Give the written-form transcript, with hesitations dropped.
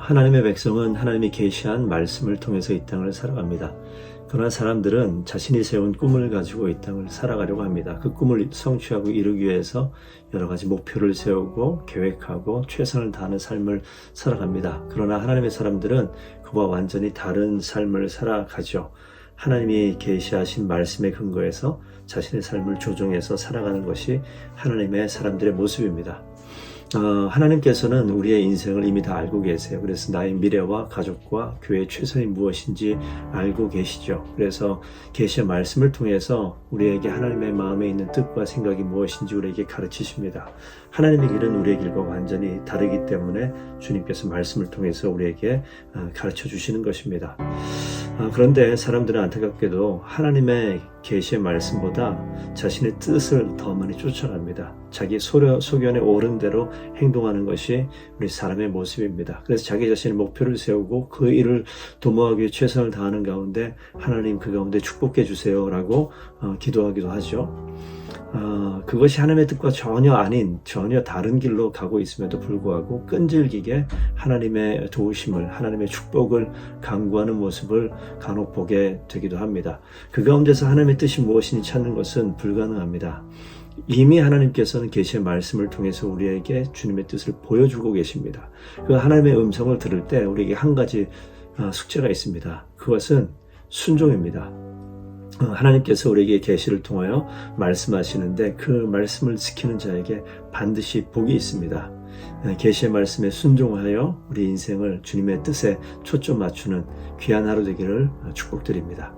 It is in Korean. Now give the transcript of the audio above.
하나님의 백성은 하나님이 계시한 말씀을 통해서 이 땅을 살아갑니다. 그러나 사람들은 자신이 세운 꿈을 가지고 이 땅을 살아가려고 합니다. 그 꿈을 성취하고 이루기 위해서 여러 가지 목표를 세우고 계획하고 최선을 다하는 삶을 살아갑니다. 그러나 하나님의 사람들은 그와 완전히 다른 삶을 살아가죠. 하나님이 계시하신 말씀에 근거해서 자신의 삶을 조정해서 살아가는 것이 하나님의 사람들의 모습입니다. 하나님께서는 우리의 인생을 이미 다 알고 계세요. 그래서 나의 미래와 가족과 교회의 최선이 무엇인지 알고 계시죠. 그래서 계시의 말씀을 통해서 우리에게 하나님의 마음에 있는 뜻과 생각이 무엇인지 우리에게 가르치십니다. 하나님의 길은 우리의 길과 완전히 다르기 때문에 주님께서 말씀을 통해서 우리에게 가르쳐 주시는 것입니다. 그런데 사람들은 안타깝게도 하나님의 계시의 말씀보다 자신의 뜻을 더 많이 쫓아갑니다. 자기 소견에 오른 대로 행동하는 것이 우리 사람의 모습입니다. 그래서 자기 자신의 목표를 세우고 그 일을 도모하기 위해 최선을 다하는 가운데 하나님 그 가운데 축복해 주세요 라고 기도하기도 하죠. 그것이 하나님의 뜻과 전혀 다른 길로 가고 있음에도 불구하고 끈질기게 하나님의 도우심을, 하나님의 축복을 강구하는 모습을 간혹 보게 되기도 합니다. 그 가운데서 하나님의 뜻이 무엇인지 찾는 것은 불가능합니다. 이미 하나님께서는 계시의 말씀을 통해서 우리에게 주님의 뜻을 보여주고 계십니다. 그 하나님의 음성을 들을 때 우리에게 한 가지 숙제가 있습니다. 그것은 순종입니다. 하나님께서 우리에게 계시를 통하여 말씀하시는데 그 말씀을 지키는 자에게 반드시 복이 있습니다. 계시의 말씀에 순종하여 우리 인생을 주님의 뜻에 초점 맞추는 귀한 하루 되기를 축복드립니다.